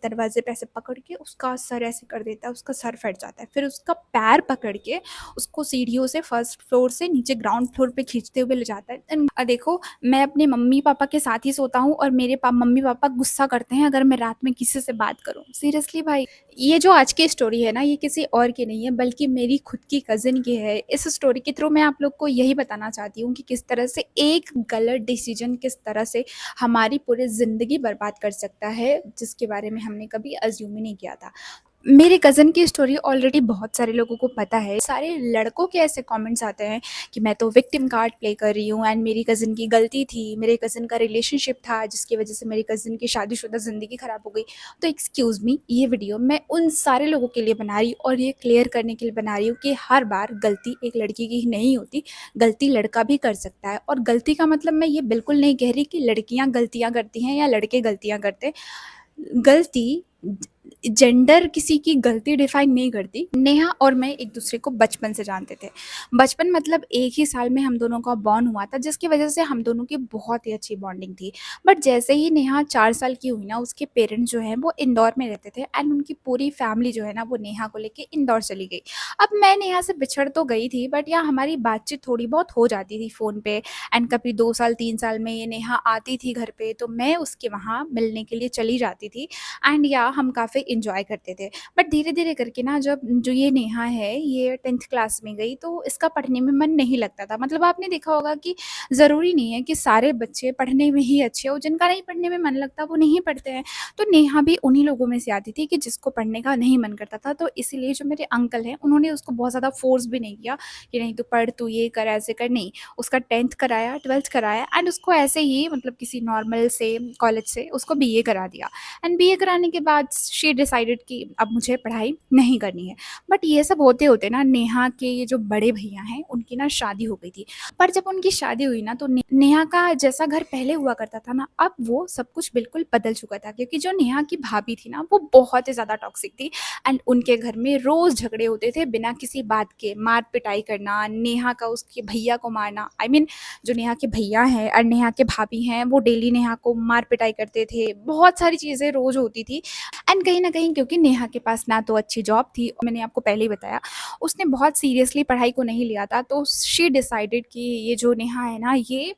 दरवाजे पे ऐसे पकड़ के उसका सर ऐसे कर देता है, उसका सर फट जाता है। फिर उसका पैर पकड़ के उसको सीढ़ियों से फर्स्ट फ्लोर से नीचे ग्राउंड फ्लोर पे खींचते हुए ले जाता है। देखो, मैं अपने मम्मी पापा के साथ ही सोता हूँ और मेरे मम्मी पापा गुस्सा करते हैं अगर मैं रात में किसी से बात करूँ। सीरियसली भाई, ये जो आज की स्टोरी है ना, ये किसी और की नहीं है बल्कि मेरी खुद की कज़िन की है। इस स्टोरी के थ्रू मैं आप लोग को यही बताना चाहती हूँ कि किस तरह से एक गलत डिसीजन किस तरह से हमारी पूरी ज़िंदगी बर्बाद कर सकता है, जिसके बारे में हमने कभी अज्यूम ही नहीं किया था। मेरे कज़न की स्टोरी ऑलरेडी बहुत सारे लोगों को पता है। सारे लड़कों के ऐसे कमेंट्स आते हैं कि मैं तो विक्टिम कार्ड प्ले कर रही हूँ एंड मेरी कज़न की गलती थी, मेरे कज़न का रिलेशनशिप था जिसकी वजह से मेरी कज़न की शादीशुदा ज़िंदगी ख़राब हो गई। तो एक्सक्यूज़ मी, ये वीडियो मैं उन सारे लोगों के लिए बना रही हूँ और ये क्लियर करने के लिए बना रही हूँ कि हर बार गलती एक लड़की की ही नहीं होती, गलती लड़का भी कर सकता है। और गलती का मतलब मैं ये बिल्कुल नहीं कह रही कि लड़कियाँ गलतियाँ करती हैं या लड़के गलतियाँ करते हैं। गलती जेंडर किसी की गलती डिफाइन नहीं करती। नेहा और मैं एक दूसरे को बचपन से जानते थे। बचपन मतलब एक ही साल में हम दोनों का बॉन्ड हुआ था, जिसकी वजह से हम दोनों की बहुत ही अच्छी बॉन्डिंग थी। बट जैसे ही नेहा 4 साल की हुई ना, उसके पेरेंट्स जो हैं वो इंदौर में रहते थे एंड उनकी पूरी फैमिली जो है ना वो नेहा को लेके इंदौर चली गई। अब मैं नेहा से बिछड़ तो गई थी, बट यहाँ हमारी बातचीत थोड़ी बहुत हो जाती थी फ़ोन पे। एंड कभी 2 साल 3 साल में ये नेहा आती थी घर पे, तो मैं उसके वहाँ मिलने के लिए चली जाती थी एंड या हम काफ़ी इंजॉय करते थे। बट धीरे-धीरे करके ना, जब जो ये नेहा है ये 10th क्लास में गई तो इसका पढ़ने में मन नहीं लगता था। मतलब आपने देखा होगा कि ज़रूरी नहीं है कि सारे बच्चे पढ़ने में ही अच्छे हों, जिनका नहीं पढ़ने में मन लगता वो नहीं पढ़ते हैं। तो नेहा भी उन्हीं लोगों में से आती थी कि जिसको पढ़ने का नहीं मन करता था। तो इसीलिए जो मेरे अंकल हैं उन्होंने उसको बहुत ज़्यादा फ़ोर्स भी नहीं किया कि नहीं तू पढ़, तू ये कर, ऐसे कर, नहीं। उसका 10th कराया, 12th कराया एंड उसको ऐसे ही मतलब किसी नॉर्मल से कॉलेज से उसको बीए करा दिया। एंड बीए कराने के बाद शी डिसाइडेड कि अब मुझे पढ़ाई नहीं करनी है। बट ये सब होते होते ना, नेहा के ये जो बड़े भैया हैं उनकी ना शादी हो गई थी। पर जब उनकी शादी हुई ना, तो नेहा का जैसा घर पहले हुआ करता था ना, अब वो सब कुछ बिल्कुल बदल चुका था। क्योंकि जो नेहा की भाभी थी ना, वो बहुत ही ज़्यादा टॉक्सिक थी एंड उनके घर में रोज़ झगड़े होते थे बिना किसी बात के। मार पिटाई करना, नेहा का उसके भैया को मारना, आई मीन जो नेहा के भैया हैं और नेहा के भाभी हैं वो डेली नेहा को मार पिटाई करते थे। बहुत सारी चीज़ें रोज़ होती थी। एंड कहीं न कहीं क्योंकि नेहा के पास ना तो अच्छी जॉब थी, और मैंने आपको पहले ही बताया, उसने बहुत सीरियसली पढ़ाई को नहीं लिया था। तो शी डिसाइडेड कि ये जो नेहा है ना, ये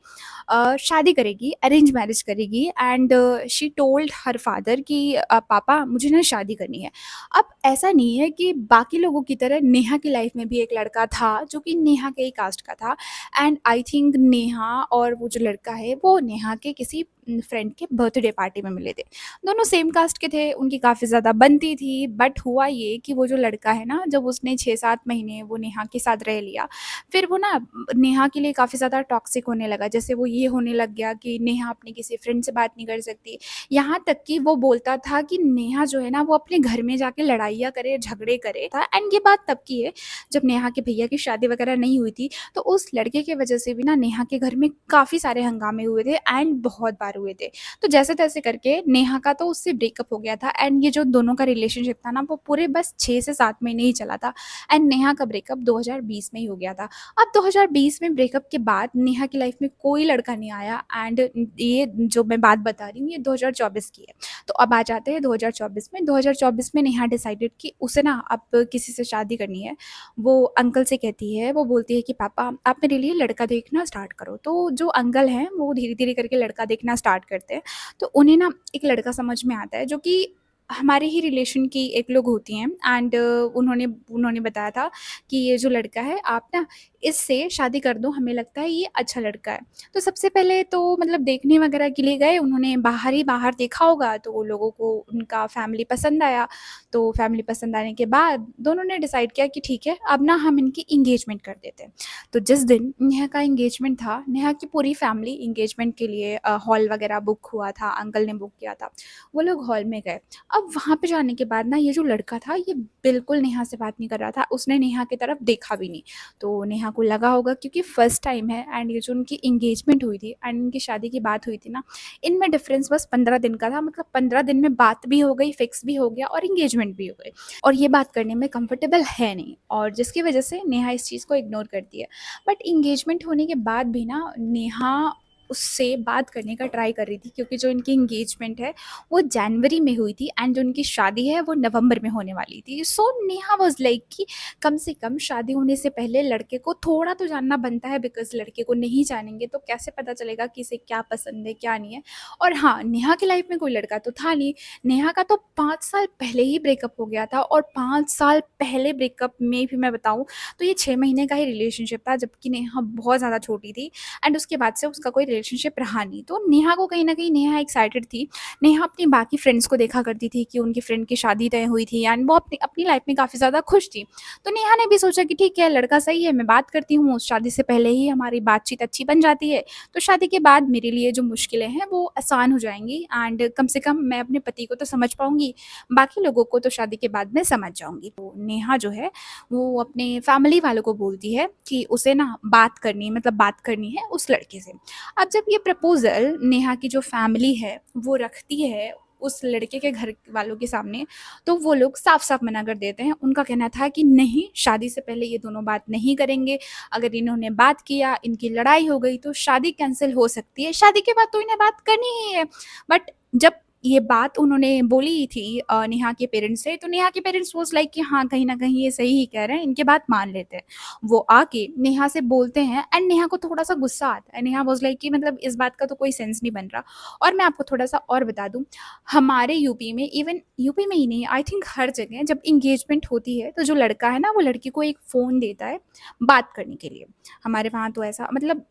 शादी करेगी, अरेंज मैरिज करेगी and she told her father कि पापा मुझे ना शादी करनी है। अब ऐसा नहीं है कि बाकी लोगों की तरह नेहा की लाइफ में भी एक लड़का था जो कि नेहा के ही कास्ट का था एंड आई थिंक नेहा और वो जो लड़का है वो नेहा के किसी फ्रेंड के बर्थडे पार्टी में मिले थे। दोनों सेम कास्ट के थे, उनकी काफ़ी ज़्यादा बनती थी। बट हुआ ये कि वो जो लड़का है ना, जब उसने 6-7 महीने वो नेहा के साथ रह लिया, फिर वो ना नेहा के लिए काफ़ी ज़्यादा टॉक्सिक होने लगा। जैसे वो ये होने लग गया कि नेहा अपने किसी फ्रेंड से बात नहीं कर सकती। यहाँ तक कि वो बोलता था कि नेहा जो है ना, वो अपने घर में जाके लड़ाइयाँ करे, झगड़े करे था। एंड ये बात तब की है जब नेहा के भैया की शादी वगैरह नहीं हुई थी। तो उस लड़के की वजह से भी ना नेहा के घर में काफ़ी सारे हंगामे हुए थे एंड बहुत बार हुए थे। तो जैसे-तैसे करके नेहा का तो उससे ब्रेकअप हो गया था एंड ये जो दोनों का रिलेशनशिप था ना, वो पूरे बस 6 से 7 महीने ही चला था एंड नेहा का ब्रेकअप 2020 में ही हो गया था। अब 2020 में ब्रेकअप के बाद नेहा की लाइफ में कोई लड़का नहीं आया एंड ये जो मैं बात बता रही हूँ ये 2024 की है। तो अब आ जाते हैं 2024 में। 2024 में नेहा डिसाइडेड कि उसे ना अब किसी से शादी करनी है। वो अंकल से कहती है, वो बोलती है कि पापा आप मेरे लिए लड़का देखना स्टार्ट करो। तो जो अंकल हैं वो धीरे-धीरे करके लड़का देखना स्टार्ट करते हैं। तो उन्हें ना एक लड़का समझ में आता है जो कि हमारे ही रिलेशन की एक लोग होती हैं एंड उन्होंने उन्होंने बताया था कि ये जो लड़का है आप ना इससे शादी कर दो, हमें लगता है ये अच्छा लड़का है। तो सबसे पहले तो मतलब देखने वगैरह के लिए गए, उन्होंने बाहर ही बाहर देखा होगा तो वो लोगों को उनका फैमिली पसंद आया। तो फैमिली पसंद आने के बाद दोनों ने डिसाइड किया कि ठीक है अब ना हम इनकी इंगेजमेंट कर देते हैं। तो जिस दिन नेहा का इंगेजमेंट था, नेहा की पूरी फैमिली इंगेजमेंट के लिए हॉल वगैरह बुक हुआ था, अंकल ने बुक किया था। वो लोग हॉल में गए। अब वहाँ पे जाने के बाद ना ये जो लड़का था ये बिल्कुल नेहा से बात नहीं कर रहा था, उसने नेहा की तरफ देखा भी नहीं। तो नेहा को लगा होगा क्योंकि फर्स्ट टाइम है एंड ये जो उनकी एंगेजमेंट हुई थी एंड उनकी शादी की बात हुई थी ना, इनमें डिफरेंस बस 15 दिन का था। मतलब 15 दिन में बात भी हो गई, फिक्स भी हो गया और एंगेजमेंट भी हो गई। और ये बात करने में कंफर्टेबल है नहीं और जिसकी वजह से नेहा इस चीज़ को इग्नोर करती है। बट एंगेजमेंट होने के बाद भी ना नेहा उससे बात करने का ट्राई कर रही थी, क्योंकि जो इनकी एंगेजमेंट है वो जनवरी में हुई थी एंड जो उनकी शादी है वो नवंबर में होने वाली थी। सो नेहा वाज़ लाइक कि कम से कम शादी होने से पहले लड़के को थोड़ा तो जानना बनता है, बिकॉज़ लड़के को नहीं जानेंगे तो कैसे पता चलेगा कि इसे क्या पसंद है, क्या नहीं है। और हाँ, नेहा की लाइफ़ में कोई लड़का तो था नहीं। नेहा का तो 5 साल पहले ही ब्रेकअप हो गया था, और 5 साल पहले ब्रेकअप में भी मैं बताऊँ तो ये 6 महीने का ही रिलेशनशिप था, जबकि नेहा बहुत ज़्यादा छोटी थी एंड उसके बाद से उसका कोई रिलेशनशिप रहा नहीं। तो नेहा को कहीं न कहीं नेहा एक्साइटेड थी। नेहा अपनी बाकी फ्रेंड्स को देखा करती थी कि उनकी फ्रेंड की शादी तय हुई थी एंड वो अपनी अपनी लाइफ़ में काफ़ी ज़्यादा खुश थी। तो नेहा ने भी सोचा कि ठीक है, लड़का सही है, मैं बात करती हूँ, शादी से पहले ही हमारी बातचीत अच्छी बन जाती है, तो शादी के बाद मेरे लिए जो मुश्किलें हैं वो आसान हो जाएँगी एंड कम से कम मैं अपने पति को तो समझ पाऊँगी, बाकी लोगों को तो शादी के बाद मैं समझ जाऊँगी। तो नेहा जो है वो अपने फैमिली वालों को बोलती है कि उसे ना बात करनी है, मतलब बात करनी है उस लड़के से। अब जब ये प्रपोज़ल नेहा की जो फैमिली है वो रखती है उस लड़के के घर वालों के सामने, तो वो लोग साफ-साफ मना कर देते हैं। उनका कहना था कि नहीं, शादी से पहले ये दोनों बात नहीं करेंगे। अगर इन्होंने बात किया, इनकी लड़ाई हो गई तो शादी कैंसल हो सकती है। शादी के बाद तो इन्हें बात करनी ही है। बट जब ये बात उन्होंने बोली थी नेहा के पेरेंट्स से, तो नेहा के पेरेंट्स वाज़ लाइक कि हाँ, कहीं न कहीं ये सही ही कह रहे हैं, इनकी बात मान लेते हैं। वो आके नेहा से बोलते हैं एंड नेहा को थोड़ा-सा गुस्सा आता है। नेहा वाज़ लाइक कि मतलब इस बात का तो कोई सेंस नहीं बन रहा। और मैं आपको थोड़ा-सा और बता दूँ, हमारे यूपी में, इवन यूपी में ही नहीं, आई थिंक हर जगह जब एंगेजमेंट होती है, तो जो लड़का है ना, वो लड़की को एक फ़ोन देता है बात करने के लिए। हमारे वहाँ तो ऐसा, मतलब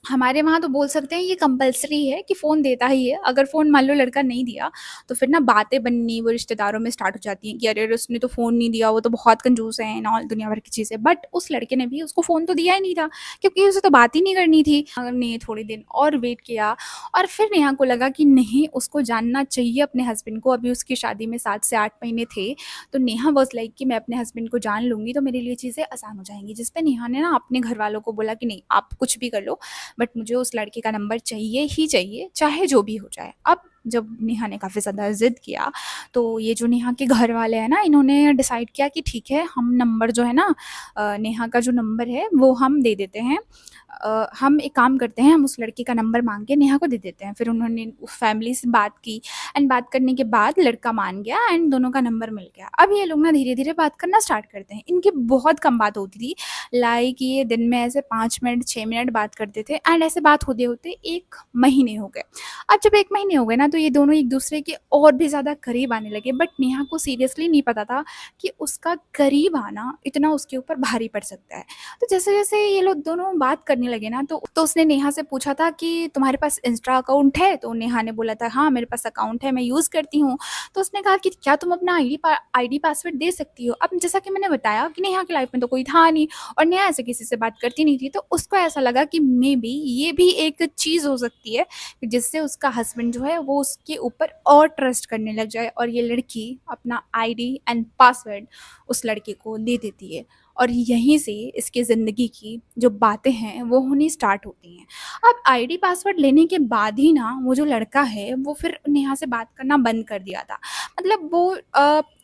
हमारे वहाँ तो बोल सकते हैं ये कंपल्सरी है कि फ़ोन देता ही है। अगर फ़ोन मान लो लड़का नहीं दिया, तो फिर ना बातें बननी वो रिश्तेदारों में स्टार्ट हो जाती हैं कि अरे! अरे उसने तो फ़ोन नहीं दिया, वो तो बहुत कंजूस है एंड ऑल, दुनिया भर की चीज़ें। बट उस लड़के ने भी उसको फ़ोन तो दिया ही नहीं था, क्योंकि उसे तो बात ही नहीं करनी थी। ने थोड़े दिन और वेट किया और फिर नेहा को लगा कि नहीं, उसको जानना चाहिए अपने हस्बैंड को। अभी उसकी शादी में 7 से 8 महीने थे, तो नेहा वाज़ लाइक कि मैं अपने हस्बैंड को जान लूँगी तो मेरे लिए चीज़ें आसान हो जाएँगी। जिस पे नेहा ने ना अपने घरवालों को बोला कि नहीं, आप कुछ भी कर लो, बट मुझे उस लड़के का नंबर चाहिए ही चाहिए, चाहे जो भी हो जाए। अब जब नेहा ने काफ़ी ज़्यादा ज़िद किया, तो ये जो नेहा के घर वाले हैं ना, इन्होंने डिसाइड किया कि ठीक है, हम नंबर जो है ना, नेहा का जो नंबर है वो हम दे देते हैं। हम एक काम करते हैं, हम उस लड़के का नंबर माँग के नेहा को दे देते हैं। फिर उन्होंने फैमिली से बात की एंड बात करने के बाद लड़का मान गया एंड दोनों का नंबर मिल गया। अब ये लोग ना धीरे-धीरे बात करना स्टार्ट करते हैं। इनकी बहुत कम बात होती थी, लाइक ये दिन में ऐसे 5 मिनट 6 मिनट बात करते थे एंड ऐसे बात होते-होते 1 महीने हो गए। अब जब 1 महीने हो गए ना, तो ये दोनों एक-दूसरे के और भी ज़्यादा करीब आने लगे, बट नेहा को सीरियसली नहीं पता था कि उसका करीब आना इतना उसके ऊपर भारी पड़ सकता है। तो जैसे-जैसे ये लोग दोनों बात करने लगे ना, तो उसने नेहा से पूछा था कि तुम्हारे पास इंस्टा अकाउंट है? तो नेहा ने बोला था हाँ, मेरे पास अकाउंट है, मैं यूज़ करती हूँ। तो उसने कहा कि क्या तुम अपना आईडी पासवर्ड दे सकती हो? अब जैसा कि मैंने बताया कि नेहा की लाइफ़ में तो कोई था नहीं और नेहा ऐसे किसी से बात करती नहीं थी, तो उसको ऐसा लगा कि मेबी ये भी एक चीज़ हो सकती है कि जिससे उसका हस्बैंड जो है वो उसके ऊपर और ट्रस्ट करने लग जाए और ये लड़की अपना आईडी एंड पासवर्ड उस लड़के को दे देती है। और यहीं से इसकी ज़िंदगी की जो बातें हैं वो होनी स्टार्ट होती हैं। अब आईडी पासवर्ड लेने के बाद ही ना, वो जो लड़का है वो फिर नेहा से बात करना बंद कर दिया था। मतलब वो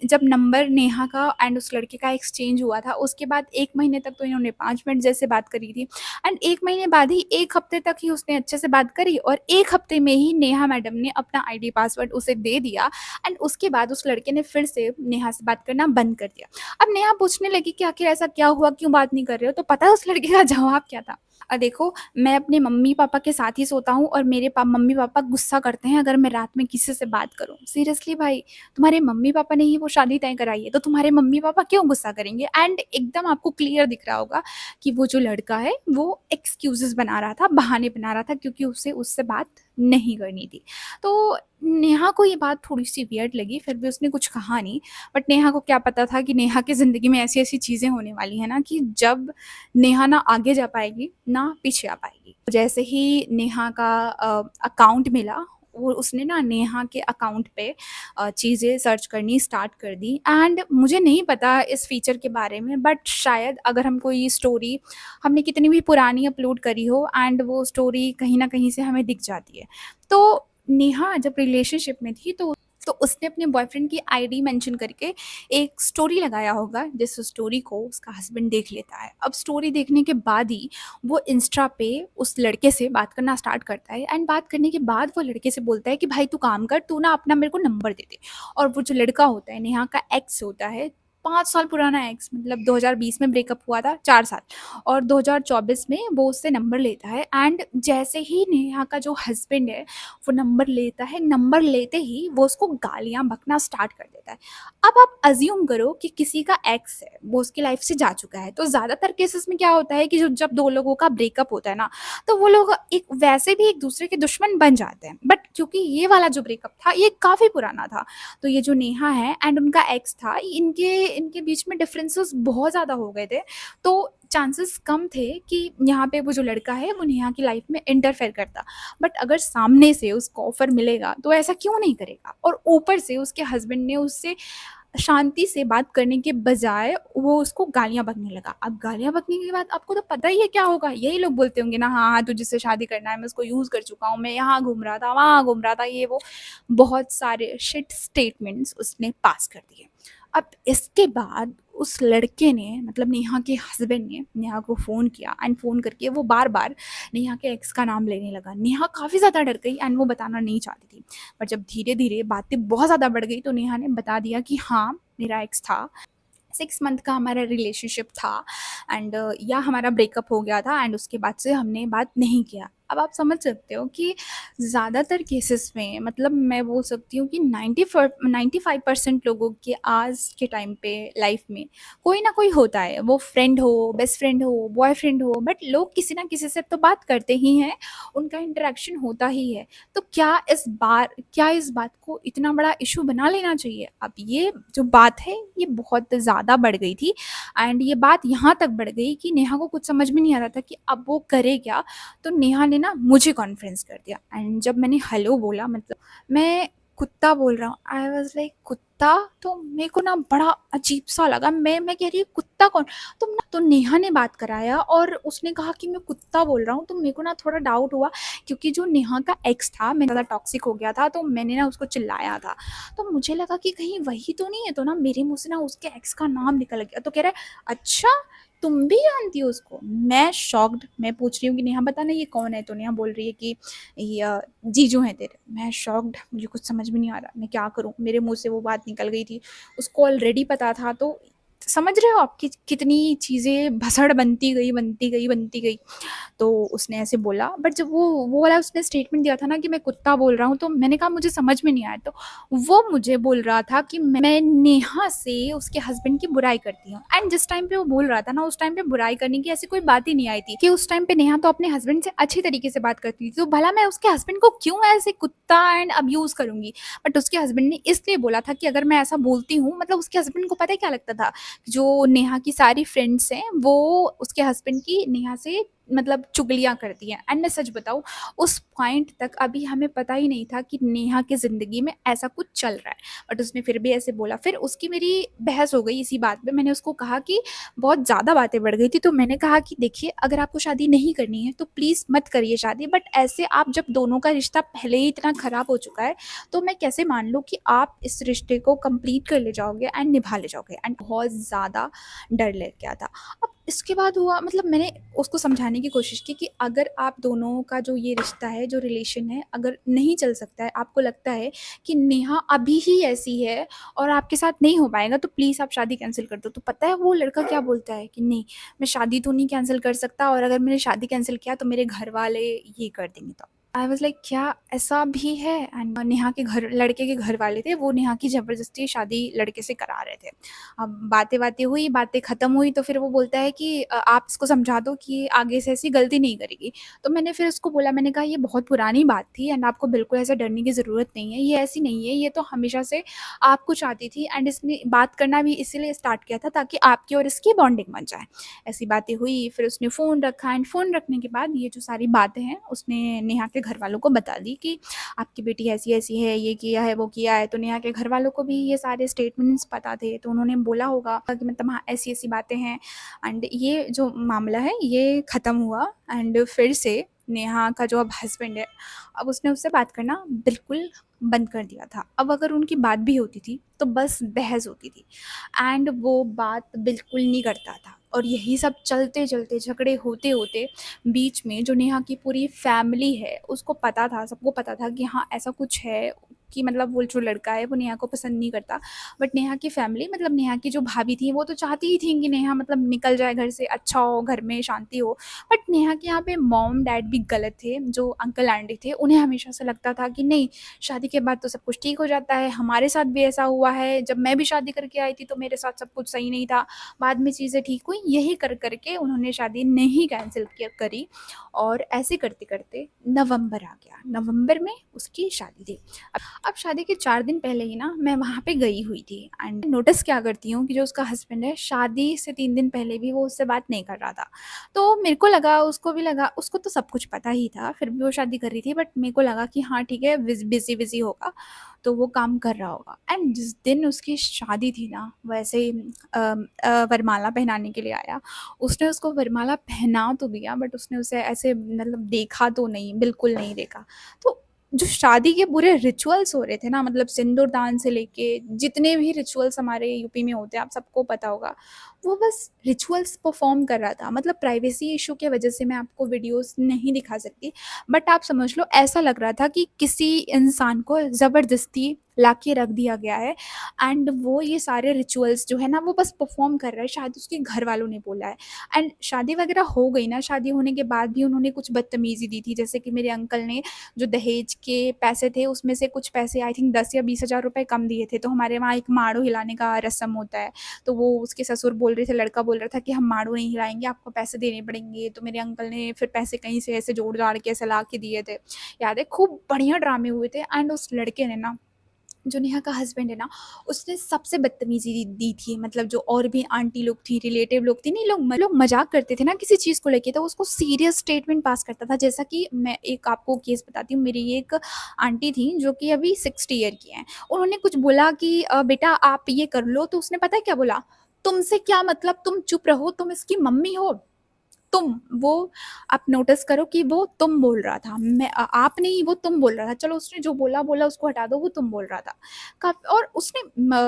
जब नंबर नेहा का एंड उस लड़के का एक्सचेंज हुआ था, उसके बाद 1 महीने तक तो इन्होंने 5 मिनट जैसे बात करी थी एंड 1 महीने बाद ही 1 हफ्ते तक ही उसने अच्छे से बात करी और 1 हफ्ते में ही नेहा मैडम ने अपना आईडी पासवर्ड उसे दे दिया एंड उसके बाद उस लड़के ने फिर से नेहा से बात करना बंद कर दिया। अब नेहा पूछने लगी कि आखिर ऐसा क्या हुआ, क्यों बात नहीं कर रहे हो? तो पता है उस लड़के का जवाब क्या था? देखो, मैं अपने मम्मी-पापा के साथ ही सोता हूँ और मेरे मम्मी-पापा गुस्सा करते हैं अगर मैं रात में किसी से बात करूँ। सीरियसली भाई, तुम्हारे मम्मी-पापा ने ही वो शादी तय कराई है, तो तुम्हारे मम्मी-पापा क्यों गुस्सा करेंगे? एंड एकदम आपको क्लियर दिख रहा होगा कि वो जो लड़का है, वो एक्सक्यूज़ेज़ बना रहा था, बहाने बना रहा था, क्योंकि उसे उससे बात नहीं करनी थी। तो नेहा को ये बात थोड़ी-सी वियर्ड लगी, फिर भी उसने कुछ कहा नहीं। बट नेहा को क्या पता था कि नेहा की ज़िंदगी में ऐसी-ऐसी चीज़ें होने वाली हैं ना, कि जब नेहा ना आगे जा पाएगी, ना पीछे आ पाएगी। जैसे ही नेहा का अकाउंट मिला, वो उसने ना नेहा के अकाउंट पे चीज़ें सर्च करनी स्टार्ट कर दी एंड मुझे नहीं पता इस फीचर के बारे में, बट शायद अगर हम कोई स्टोरी हमने कितनी भी पुरानी अपलोड करी हो एंड वो स्टोरी कहीं न कहीं से हमें दिख जाती है। तो नेहा जब रिलेशनशिप में थी, तो तो उसने अपने बॉयफ्रेंड की आईडी मेंशन करके एक स्टोरी लगाया होगा, जिस स्टोरी को उसका हस्बैंड देख लेता है। अब स्टोरी देखने के बाद ही वो इंस्टा पे उस लड़के से बात करना स्टार्ट करता है, एंड बात करने के बाद वो लड़के से बोलता है कि भाई तू काम कर, तू ना अपना मेरे को नंबर दे दे। और वो जो लड़का होता है, नेहा का एक्स होता है, 5 साल पुराना एक्स, मतलब 2020 में ब्रेकअप हुआ था, 4 साल, और 2024 में वो उससे नंबर लेता है। एंड जैसे ही नेहा का जो हस्बैंड है वो नंबर लेता है, नंबर लेते ही वो उसको गालियाँ बकना स्टार्ट कर देता है। अब आप अज्यूम करो कि किसी का एक्स है, वो उसकी लाइफ से जा चुका है, तो ज़्यादातर केसेस में क्या होता है कि जब दो लोगों का ब्रेकअप होता है ना, तो वो लोग एक वैसे भी एक दूसरे के दुश्मन बन जाते हैं। बट क्योंकि ये वाला जो ब्रेकअप था ये काफ़ी पुराना था, तो ये जो नेहा है एंड उनका एक्स था, इनके इनके बीच में डिफरेंसेस बहुत ज़्यादा हो गए थे। तो चांसेस कम थे कि यहाँ पे वो जो लड़का है वो नेहा की लाइफ में इंटरफेयर करता। बट अगर सामने से उसको ऑफर मिलेगा तो ऐसा क्यों नहीं करेगा। और ऊपर से उसके हस्बैंड ने उससे शांति से बात करने के बजाय वो उसको गालियाँ बकने लगा। अब गालियाँ बकने के बाद आपको तो पता ही है क्या होगा, यही लोग बोलते होंगे ना, हाँ हाँ तुझे से शादी करना है, मैं उसको यूज़ कर चुका हूँ, मैं यहाँ घूम रहा था, वहाँ घूम रहा था, ये वो बहुत सारे शिट स्टेटमेंट्स उसने पास कर दिए। अब इसके बाद उस लड़के ने, मतलब नेहा के हस्बैंड ने नेहा को फ़ोन किया, एंड फ़ोन करके वो बार बार नेहा के एक्स का नाम लेने लगा। नेहा काफ़ी ज़्यादा डर गई एंड वो बताना नहीं चाहती थी। पर जब धीरे धीरे बातें बहुत ज़्यादा बढ़ गई तो नेहा ने बता दिया कि हाँ मेरा एक्स था, 6 मंथ का हमारा रिलेशनशिप था, एंड या हमारा ब्रेकअप हो गया था, एंड उसके बाद से हमने बात नहीं किया। अब आप समझ सकते हो कि ज़्यादातर केसेस में, मतलब मैं बोल सकती हूँ कि 95% लोगों के आज के टाइम पे लाइफ में कोई ना कोई होता है, वो फ्रेंड हो, बेस्ट फ्रेंड हो, बॉयफ्रेंड हो, बट लोग किसी ना किसी से तो बात करते ही हैं, उनका इंटरेक्शन होता ही है। तो क्या इस बात को इतना बड़ा इशू बना लेना चाहिए। अब ये जो बात है ये बहुत ज़्यादा बढ़ गई थी, एंड ये बात यहाँ तक बढ़ गई कि नेहा को कुछ समझ में नहीं आ रहा था कि अब वो करे क्या। तो नेहा ने ना मुझे कॉन्फ्रेंस कर दिया, एंड जब मैंने हेलो बोला, मतलब मैं कुत्ता बोल रहा हूँ, आई वॉज लाइक कुत्ता, तो मेरे को ना बड़ा अजीब सा लगा। मैं कह रही हूँ कुत्ता कौन। तो नेहा ने बात कराया और उसने कहा कि मैं कुत्ता बोल रहा हूँ। तो मेरे को ना थोड़ा डाउट हुआ, क्योंकि जो नेहा का एक्स था मैं ज़्यादा टॉक्सिक हो गया था, तो मैंने ना उसको चिल्लाया था। तो मुझे लगा कि कहीं वही तो नहीं है, तो ना मेरे मुंह से ना उसके एक्स का नाम निकल गया। तो कह रहा है अच्छा तुम भी जानती हो उसको। मैं शॉक्ड, मैं पूछ रही हूँ कि नेहा बता ना ये कौन है। तो नेहा बोल रही है कि ये जीजू हैं तेरे। मैं शॉक्ड, मुझे कुछ समझ में नहीं आ रहा मैं क्या करूँ। मेरे मुंह से वो बात निकल गई थी, उसको ऑलरेडी पता था। तो समझ रहे हो आप कि कितनी चीज़ें भसड़ बनती गई। तो उसने ऐसे बोला, बट जब वो वाला उसने स्टेटमेंट दिया था ना कि मैं कुत्ता बोल रहा हूँ, तो मैंने कहा मुझे समझ में नहीं आया। तो वो मुझे बोल रहा था कि मैं नेहा से उसके हस्बैंड की बुराई करती हूँ। एंड जिस टाइम पे वो बोल रहा था ना, उस टाइम पे बुराई करने की ऐसी कोई बात ही नहीं आई थी, कि उस टाइम पे नेहा तो अपने हस्बैंड से अच्छी तरीके से बात करती थी, तो भला मैं उसके हस्बैंड को क्यों ऐसे कुत्ता एंड अब्यूज करूंगी। बट उसके हस्बैंड ने इसलिए बोला था कि अगर मैं ऐसा बोलती हूँ, मतलब उसके हस्बैंड को पता है क्या लगता था, जो नेहा की सारी फ्रेंड्स हैं वो उसके हस्बैंड की नेहा से मतलब चुगलियाँ करती हैं। एंड मैं सच बताऊँ, उस पॉइंट तक अभी हमें पता ही नहीं था कि नेहा की ज़िंदगी में ऐसा कुछ चल रहा है, बट उसने फिर भी ऐसे बोला। फिर उसकी मेरी बहस हो गई इसी बात पे। मैंने उसको कहा कि बहुत ज़्यादा बातें बढ़ गई थी, तो मैंने कहा कि देखिए अगर आपको शादी नहीं करनी है तो प्लीज़ मत करिए शादी, बट ऐसे आप जब दोनों का रिश्ता पहले ही इतना ख़राब हो चुका है, तो मैं कैसे मान लूँ कि आप इस रिश्ते को कंप्लीट कर ले जाओगे एंड निभा ले जाओगे। एंड बहुत ज़्यादा डर लग गया था। अब इसके बाद हुआ, मतलब मैंने उसको समझाने की कोशिश की कि अगर आप दोनों का जो ये रिश्ता है, जो रिलेशन है, अगर नहीं चल सकता है, आपको लगता है कि नेहा अभी ही ऐसी है और आपके साथ नहीं हो पाएगा, तो प्लीज़ आप शादी कैंसिल कर दो। तो पता है वो लड़का क्या बोलता है कि नहीं, मैं शादी तो नहीं कैंसिल कर सकता, और अगर मैंने शादी कैंसिल किया तो मेरे घर वाले ये कर देंगे। तो आई वाज लाइक क्या ऐसा भी है। एंड नेहा के घर, लड़के के घर वाले थे, वो नेहा की ज़बरदस्ती शादी लड़के से करा रहे थे। अब बातें-बातें हुई, बातें ख़त्म हुई, तो फिर वो बोलता है कि आप इसको समझा दो कि आगे से ऐसी गलती नहीं करेगी। तो मैंने फिर उसको बोला, मैंने कहा ये बहुत पुरानी बात थी एंड आपको बिल्कुल ऐसा डरने की ज़रूरत नहीं है, ये ऐसी नहीं है, ये तो हमेशा से आपको चाहती थी, एंड इसने बात करना भी इसीलिए स्टार्ट किया था ताकि आपकी और इसकी बॉन्डिंग बन जाए। ऐसी बातें हुई, फिर उसने फ़ोन रखा, एंड फ़ोन रखने के बाद ये जो सारी बातें हैं उसने नेहा के घर वालों को बता दी कि आपकी बेटी ऐसी-ऐसी है, ये किया है, वो किया है। तो नेहा के घर वालों को भी ये सारे स्टेटमेंट्स पता थे, तो उन्होंने बोला होगा कि मतलब हाँ, ऐसी-ऐसी बातें हैं। एंड ये जो मामला है ये ख़त्म हुआ, एंड फिर से नेहा का जो अब हस्बैंड है, अब उसने उससे बात करना बिल्कुल बंद कर दिया था। अब अगर उनकी बात भी होती थी तो बस बहस होती थी, एंड वो बात बिल्कुल नहीं करता था। और यही सब चलते चलते झगड़े होते होते बीच में जो नेहा की पूरी फैमिली है उसको पता था, सबको पता था कि हाँ ऐसा कुछ है, कि मतलब वो जो लड़का है वो नेहा को पसंद नहीं करता। बट नेहा की फैमिली, मतलब नेहा की जो भाभी थी, वो तो चाहती ही थी कि नेहा मतलब निकल जाए घर से, अच्छा हो, घर में शांति हो। बट नेहा के यहाँ पे मॉम डैड भी गलत थे, जो अंकल आंटी थे उन्हें हमेशा से लगता था कि नहीं, शादी के बाद तो सब कुछ ठीक हो जाता है। हमारे साथ भी ऐसा हुआ है, जब मैं भी शादी करके आई थी तो मेरे साथ सब कुछ सही नहीं था, बाद में चीज़ें ठीक हुई। यही कर करके उन्होंने शादी नहीं कैंसिल किया करी। और ऐसे करते करते नवंबर आ गया, नवंबर में उसकी शादी थी। अब शादी के 4 दिन पहले ही ना मैं वहाँ पे गई हुई थी, एंड नोटिस क्या करती हूँ कि जो उसका हस्बैंड है, शादी से 3 दिन पहले भी वो उससे बात नहीं कर रहा था। तो मेरे को लगा, उसको भी लगा, उसको तो सब कुछ पता ही था, फिर भी वो शादी कर रही थी, बट मेरे को लगा कि हाँ ठीक है, बिज़ी होगा, तो वो काम कर रहा होगा। एंड जिस दिन उसकी शादी थी ना, वैसे ही वरमाला पहनाने के लिए आया। उसने उसको वरमाला पहना तो दिया, बट उसने उसे ऐसे मतलब देखा तो नहीं, बिल्कुल नहीं देखा। तो जो शादी के पूरे रिचुअल्स हो रहे थे ना, मतलब सिंदूर दान से लेके जितने भी रिचुअल्स हमारे यूपी में होते हैं, आप सबको पता होगा, वो बस रिचुअल्स परफॉर्म कर रहा था। मतलब प्राइवेसी इशू की वजह से मैं आपको वीडियोस नहीं दिखा सकती, बट आप समझ लो ऐसा लग रहा था कि किसी इंसान को ज़बरदस्ती लाके रख दिया गया है, एंड वो ये सारे रिचुअल्स जो है ना वो बस परफॉर्म कर रहा है। शायद उसके घर वालों ने बोला है। एंड शादी वगैरह हो गई ना, शादी होने के बाद भी उन्होंने कुछ बदतमीज़ी दी थी, जैसे कि मेरे अंकल ने जो दहेज के पैसे थे उसमें से कुछ पैसे आई थिंक 10 या 20,000 रुपए कम दिए थे। तो हमारे वहाँ एक माड़ू हिलाने का रस्म होता है, तो वो उसके ससुर बोल रहे थे, लड़का बोल रहा था कि हम माड़ू नहीं हिलाएंगे, आपको पैसे देने पड़ेंगे। तो मेरे अंकल ने फिर पैसे कहीं से ऐसे जोड़ जाड़ के ऐसे ला के दिए थे, याद है, खूब बढ़िया ड्रामे हुए थे। एंड उस लड़के ने ना, जो नेहा का हस्बैंड है ना, उसने सबसे बदतमीजी दी थी। मतलब जो और भी आंटी लोग थी, रिलेटिव लोग थी, नहीं, लोग मजाक करते थे ना किसी चीज़ को लेके, तो उसको सीरियस स्टेटमेंट पास करता था। जैसा कि मैं एक आपको केस बताती हूँ, मेरी एक आंटी थी जो कि अभी 60 ईयर की हैं। उन्होंने कुछ बोला कि बेटा आप ये कर लो, तो उसने पता है क्या बोला, तुमसे क्या मतलब, तुम चुप रहो, तुम इसकी मम्मी हो। तुम, वो आप नोटिस करो कि वो तुम बोल रहा था, आप नहीं, वो तुम बोल रहा था। चलो उसने जो बोला बोला, उसको हटा दो, वो तुम बोल रहा था। और उसने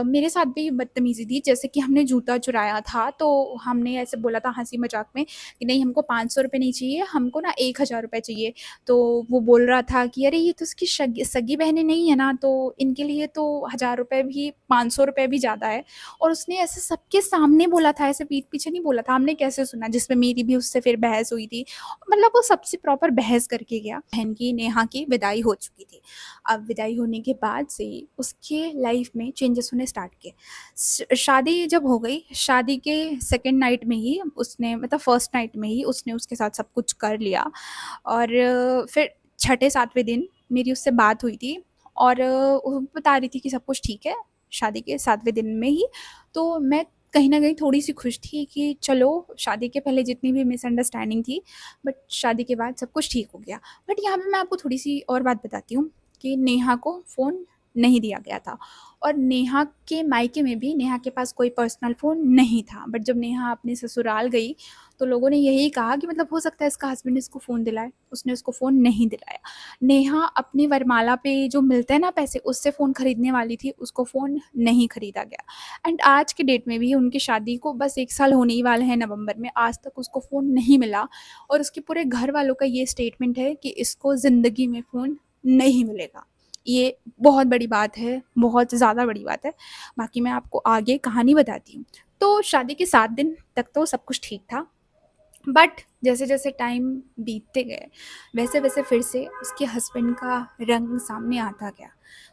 मेरे साथ भी बदतमीजी दी, जैसे कि हमने जूता चुराया था, तो हमने ऐसे बोला था हंसी मजाक में कि नहीं, हमको 500 रुपये नहीं चाहिए, हमको ना 1,000 रुपये चाहिए। तो वो बोल रहा था कि अरे ये तो उसकी सगी बहनें नहीं है ना, तो इनके लिए तो 1,000 रुपये भी, 500 रुपये भी ज़्यादा है। और उसने ऐसे सबके सामने बोला था, ऐसे पीठ पीछे नहीं बोला था, हमने कैसे सुना, जिसमें मेरी भी उससे फिर बहस हुई थी। मतलब वो सबसे प्रॉपर बहस करके गया। बहन की, नेहा की विदाई हो चुकी थी। अब विदाई होने के बाद से उसके लाइफ में चेंजेस होने स्टार्ट किए। शादी जब हो गई, शादी के सेकेंड नाइट में ही उसने, मतलब फर्स्ट नाइट में ही उसने उसके साथ सब कुछ कर लिया। और फिर छठे सातवें दिन मेरी उससे बात हुई थी, और वो बता रही थी कि सब कुछ ठीक है, शादी के 7वें दिन में ही। तो मैं कहीं न कहीं थोड़ी-सी खुश थी कि चलो, शादी के पहले जितनी भी मिसअंडरस्टैंडिंग थी, बट शादी के बाद सब कुछ ठीक हो गया। बट यहाँ पे मैं आपको थोड़ी-सी और बात बताती हूँ कि नेहा को फ़ोन नहीं दिया गया था, और नेहा के मायके में भी नेहा के पास कोई पर्सनल फ़ोन नहीं था। बट जब नेहा अपने ससुराल गई, तो लोगों ने यही कहा कि मतलब हो सकता है इसका हस्बैंड इसको फ़ोन दिलाए, उसने उसको फ़ोन नहीं दिलाया। नेहा अपनी वरमाला पे जो मिलते हैं ना पैसे, उससे फ़ोन खरीदने वाली थी, उसको फ़ोन नहीं खरीदा गया। एंड आज के डेट में भी उनकी शादी को बस 1 साल होने ही वाला है नवंबर में, आज तक उसको फ़ोन नहीं मिला। और उसके पूरे घर वालों का ये स्टेटमेंट है कि इसको ज़िंदगी में फ़ोन नहीं मिलेगा। ये बहुत बड़ी बात है, बहुत ज़्यादा बड़ी बात है। बाकी मैं आपको आगे कहानी बताती हूँ। तो शादी के 7 दिन तक तो सब कुछ ठीक था, बट जैसे-जैसे टाइम बीतते गए, वैसे-वैसे फिर से उसके हस्बैंड का रंग सामने आता गया।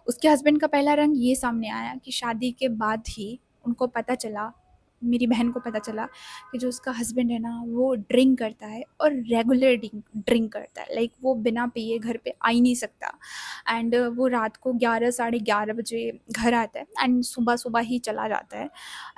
उसके हस्बैंड का पहला रंग ये सामने आया कि शादी के बाद ही उनको पता चला, मेरी बहन को पता चला कि जो उसका हस्बैंड है ना, वो ड्रिंक करता है, और रेगुलर ड्रिंक करता है। लाइक वो बिना पिए घर पे आ ही नहीं सकता। एंड वो रात को 11 साढ़े 11 बजे घर आता है, एंड सुबह-सुबह ही चला जाता है।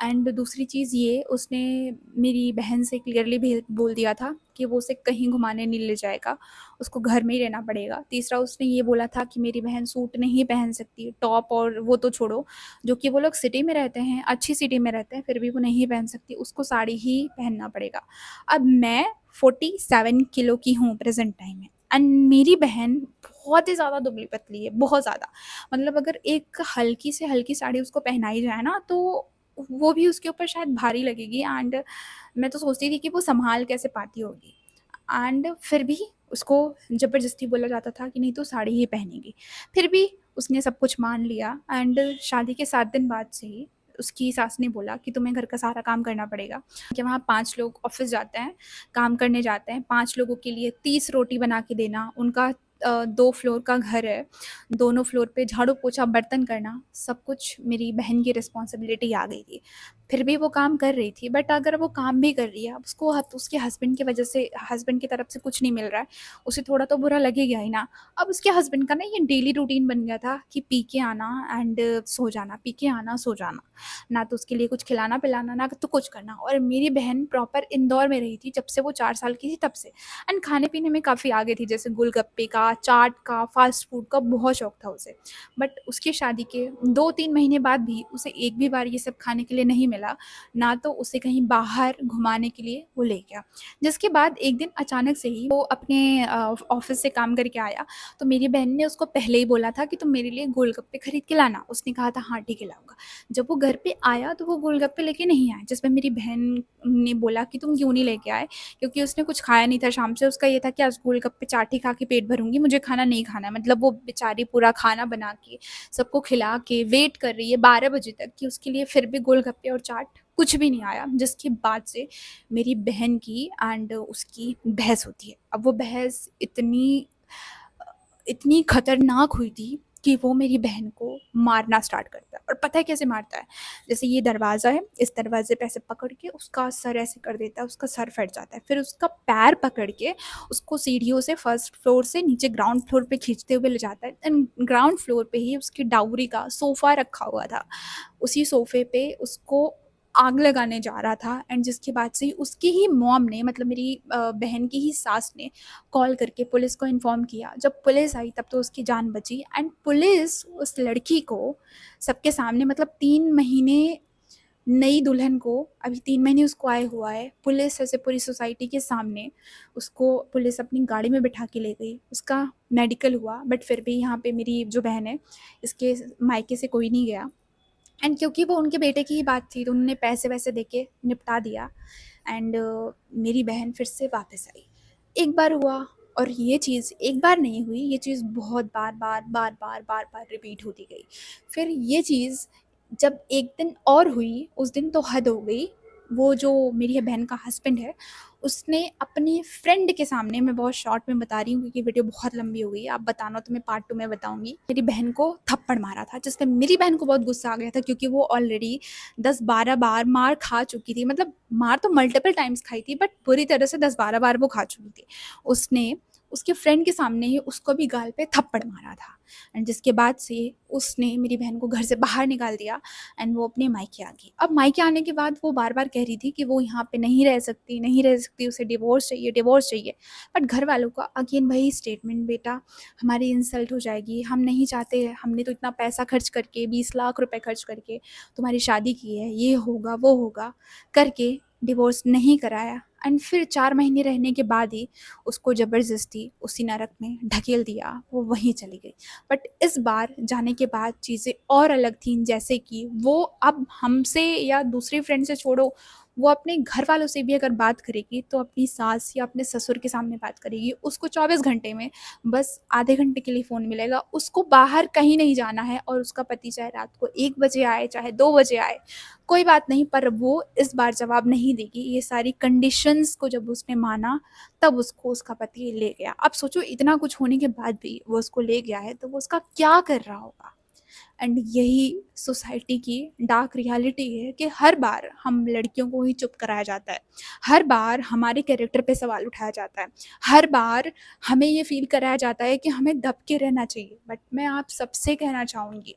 एंड दूसरी चीज़ ये, उसने मेरी बहन से क्लियरली भी बोल दिया था कि वो उसे कहीं घुमाने नहीं ले जाएगा, उसको घर में ही रहना पड़ेगा। तीसरा, उसने ये बोला था कि मेरी बहन सूट नहीं पहन सकती, टॉप और वो तो छोड़ो, जो कि वो लोग सिटी में रहते हैं, अच्छी सिटी में रहते हैं, फिर भी वो नहीं पहन सकती, उसको साड़ी ही पहनना पड़ेगा। अब मैं 47 किलो की हूँ प्रेज़ेंट टाइम में, एंड मेरी बहन बहुत ही ज़्यादा दुबली-पतली है, बहुत ज़्यादा। मतलब अगर एक हल्की से हल्की साड़ी उसको पहनाई जाए ना, तो वो भी उसके ऊपर शायद भारी लगेगी। एंड मैं तो सोचती थी कि वो सँभाल कैसे पाती होगी। एंड फिर भी उसको ज़बरदस्ती बोला जाता था कि नहीं तू साड़ी ही पहनेगी। फिर भी उसने सब कुछ मान लिया। एंड शादी के 7 दिन बाद से ही उसकी सास ने बोला कि तुम्हें घर का सारा काम करना पड़ेगा। कि वहाँ 5 लोग ऑफ़िस जाते हैं, काम करने जाते हैं, 5 लोगों के लिए 30 रोटी बना के देना, उनका 2 फ्लोर का घर है, दोनों फ्लोर पे झाड़ू-पोछा, बर्तन करना, सब कुछ मेरी बहन की रिस्पॉन्सिबिलिटी आ गई थी। फिर भी वो काम कर रही थी, बट अगर वो काम भी कर रही है, अब उसको उसके हस्बैंड की वजह से, हस्बैंड की तरफ से कुछ नहीं मिल रहा है, उसे थोड़ा तो बुरा लगेगा ही ना। अब उसके हस्बैंड का ना ये डेली रूटीन बन गया था कि पी के आना एंड सो जाना, पी के आना, सो जाना। ना तो उसके लिए कुछ खिलाना-पिलाना, ना तो कुछ करना। और मेरी बहन प्रॉपर इंदौर में रही थी जब से वो 4 साल की थी तब से। एंड खाने-पीने में काफ़ी आगे थी, जैसे गोलगप्पे का, चाट का, फ़ास्ट फूड का बहुत शौक था उसे। बट उसकी शादी के 2-3 महीने बाद भी उसे एक भी बार ये सब खाने के लिए नहीं मिला, ना तो उसे कहीं बाहर घुमाने के लिए वो ले गया। जिसके बाद एक दिन अचानक से ही वो अपने ऑफ़िस से काम करके आया, तो मेरी बहन ने उसको पहले ही बोला था कि तुम मेरे लिए गोलगप्पे खरीद के लाना। उसने कहा था हाँ ठीक है लाऊँगा। जब वो घर पे आया तो वो गोलगप्पे लेके नहीं आया, जिस पे मेरी बहन ने बोला कि तुम क्यों नहीं लेके आए? क्योंकि उसने कुछ खाया नहीं था शाम से, उसका ये था कि आज गोलगप्पे चाट ही खा के पेट भरूँगी, मुझे खाना नहीं खाना है। मतलब वो बेचारी पूरा खाना बना के, सबको खिला के वेट कर रही है 12 बजे तक कि उसके लिए फिर भी गोलगप्पे और चाट कुछ भी नहीं आया। जिसके बाद से मेरी बहन की एंड उसकी बहस होती है। अब वो बहस इतनी खतरनाक हुई थी कि वो मेरी बहन को मारना स्टार्ट करता है। और पता है कैसे मारता है? जैसे ये दरवाज़ा है, इस दरवाज़े पे ऐसे पकड़ के उसका सर ऐसे कर देता है, उसका सर फट जाता है। फिर उसका पैर पकड़ के उसको सीढ़ियों से फर्स्ट फ्लोर से नीचे ग्राउंड फ्लोर पे खींचते हुए ले जाता है। एंड ग्राउंड फ्लोर पे ही उसकी डाउरी का सोफ़ा रखा हुआ था। उसी सोफ़े पे उसको आग लगाने जा रहा था। एंड जिसके बाद से ही उसकी ही मॉम ने, मतलब मेरी बहन की ही सास ने कॉल करके पुलिस को इन्फॉर्म किया। जब पुलिस आई तब तो उसकी जान बची। एंड पुलिस उस लड़की को सबके सामने, मतलब 3 महीने नई दुल्हन को, अभी 3 महीने उसको आए हुआ है, पुलिस ऐसे पूरी सोसाइटी के सामने उसको पुलिस अपनी गाड़ी में बिठा के ले गई। उसका मेडिकल हुआ, बट फिर भी यहाँ पे मेरी जो बहन है, इसके मायके से कोई नहीं गया। एंड क्योंकि वो उनके बेटे की ही बात थी, तो उन्होंने पैसे वैसे दे के निपटा दिया। एंड मेरी बहन फिर से वापस आई। एक बार हुआ, और ये चीज़ एक बार नहीं हुई, ये चीज़ बहुत बार रिपीट होती गई। फिर ये चीज़ जब एक दिन और हुई, उस दिन तो हद हो गई। वो जो मेरी बहन का हस्बैंड है, उसने अपनी फ्रेंड के सामने, मैं बहुत शॉर्ट में बता रही हूँ क्योंकि वीडियो बहुत लंबी हो गई है, आप बताना तो मैं पार्ट 2 में बताऊँगी। मेरी बहन को थप्पड़ मारा था, जिस पे मेरी बहन को बहुत गुस्सा आ गया था, क्योंकि वो ऑलरेडी 10-12 बार मार खा चुकी थी। मतलब मार तो मल्टीपल टाइम्स खाई थी, बट बुरी तरह से 10-12 बार वो खा चुकी थी। उसने उसके फ्रेंड के सामने ही उसको भी गाल पे थप्पड़ मारा था। एंड जिसके बाद से उसने मेरी बहन को घर से बाहर निकाल दिया। एंड वो अपने मायके आ गई। अब मायके आने के बाद वो बार-बार कह रही थी कि वो यहाँ पे नहीं रह सकती, उसे डिवोर्स चाहिए। बट घर वालों का अगेन वही स्टेटमेंट, बेटा हमारी इंसल्ट हो जाएगी, हम नहीं चाहते, हमने तो इतना पैसा खर्च करके 20 लाख रुपए खर्च करके तुम्हारी शादी की है, ये होगा, वो होगा, करके डिवोर्स नहीं कराया। एंड फिर 4 महीने रहने के बाद ही उसको ज़बरदस्ती उसी नरक में ढकेल दिया, वो वहीं चली गई। बट इस बार जाने के बाद चीज़ें और अलग थीं, जैसे कि वो अब हमसे या दूसरी फ्रेंड से छोड़ो, वो अपने घर वालों से भी अगर बात करेगी तो अपनी सास या अपने ससुर के सामने बात करेगी। उसको 24 घंटे में बस आधे घंटे के लिए फ़ोन मिलेगा, उसको बाहर कहीं नहीं जाना है। और उसका पति चाहे रात को 1 बजे आए, चाहे 2 बजे आए, कोई बात नहीं, पर वो इस बार जवाब नहीं देगी। ये सारी कंडीशंस को जब उसने माना, तब उसको उसका पति ले गया। अब सोचो, इतना कुछ होने के बाद भी वो उसको ले गया है, तो वो उसका क्या कर रहा होगा? एंड यही सोसाइटी की डार्क रियलिटी है कि हर बार हम लड़कियों को ही चुप कराया जाता है, हर बार हमारे कैरेक्टर पे सवाल उठाया जाता है, हर बार हमें ये फील कराया जाता है कि हमें दब के रहना चाहिए। बट मैं आप सबसे कहना चाहूँगी,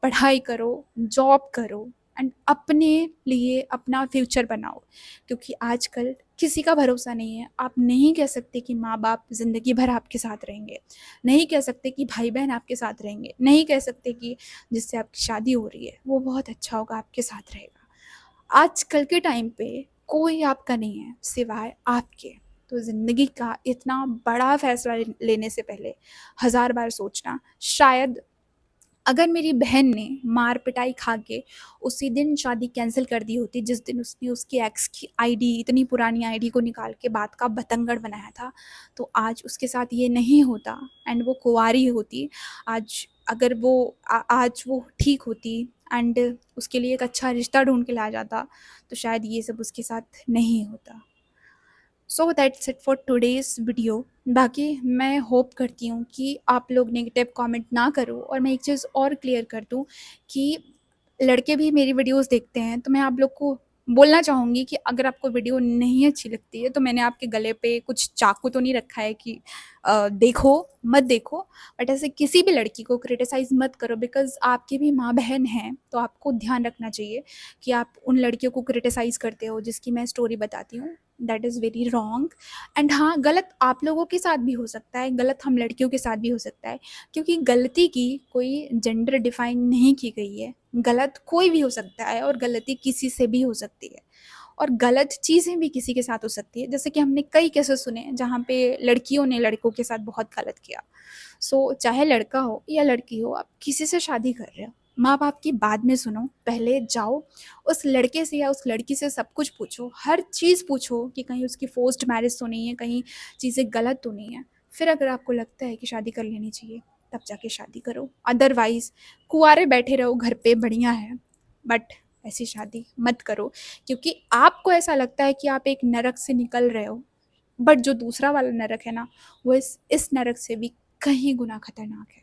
पढ़ाई करो, जॉब करो, एंड अपने लिए अपना फ्यूचर बनाओ। क्योंकि आजकल किसी का भरोसा नहीं है। आप नहीं कह सकते कि माँ-बाप ज़िंदगी भर आपके साथ रहेंगे, नहीं कह सकते कि भाई-बहन आपके साथ रहेंगे, नहीं कह सकते कि जिससे आपकी शादी हो रही है वो बहुत अच्छा होगा, आपके साथ रहेगा। आजकल के टाइम पे कोई आपका नहीं है सिवाय आपके। तो ज़िंदगी का इतना बड़ा फ़ैसला लेने से पहले हज़ार बार सोचना। शायद अगर मेरी बहन ने मार पिटाई खा के उसी दिन शादी कैंसिल कर दी होती जिस दिन उसने उसकी एक्स की आईडी, इतनी पुरानी आईडी को निकाल के बात का बतंगड़ बनाया था, तो आज उसके साथ ये नहीं होता एंड वो कुंवारी होती। आज अगर वो आज वो ठीक होती एंड उसके लिए एक अच्छा रिश्ता ढूंढ के लाया जाता, तो शायद ये सब उसके साथ नहीं होता। So that's it for today's video. बाकी मैं होप करती हूँ कि आप लोग नेगेटिव कमेंट ना करो। और मैं एक चीज़ और क्लियर कर दूँ कि लड़के भी मेरी वीडियोस देखते हैं, तो मैं आप लोग को बोलना चाहूँगी कि अगर आपको वीडियो नहीं अच्छी लगती है तो मैंने आपके गले पे कुछ चाकू तो नहीं रखा है कि देखो मत देखो। बट ऐसे किसी भी लड़की को क्रिटिसाइज़ मत करो, बिकॉज़ आपकी भी माँ बहन हैं, तो आपको ध्यान रखना चाहिए कि आप उन लड़कियों को क्रिटिसाइज़ करते हो जिसकी मैं स्टोरी बताती हूँ। That is very wrong. And हाँ, गलत आप लोगों के साथ भी हो सकता है, गलत हम लड़कियों के साथ भी हो सकता है, क्योंकि गलती की कोई जेंडर डिफाइन नहीं की गई है। गलत कोई भी हो सकता है और गलती किसी से भी हो सकती है, और गलत चीज़ें भी किसी के साथ हो सकती है। जैसे कि हमने कई केसेस सुने जहाँ पे लड़कियों ने लड़कों के साथ बहुत गलत किया। सो चाहे लड़का हो या लड़की हो, आप किसी से शादी कर रहे हो, माँ बाप की बाद में सुनो, पहले जाओ उस लड़के से या उस लड़की से सब कुछ पूछो, हर चीज़ पूछो कि कहीं उसकी फोर्स्ड मैरिज तो नहीं है, कहीं चीज़ें गलत तो नहीं है। फिर अगर आपको लगता है कि शादी कर लेनी चाहिए, तब जाके शादी करो। अदरवाइज़ कुंवारे बैठे रहो घर पे, बढ़िया है, बट ऐसी शादी मत करो, क्योंकि आपको ऐसा लगता है कि आप एक नरक से निकल रहे हो, बट जो दूसरा वाला नरक है ना, वो इस नरक से भी कहीं गुना खतरनाक है।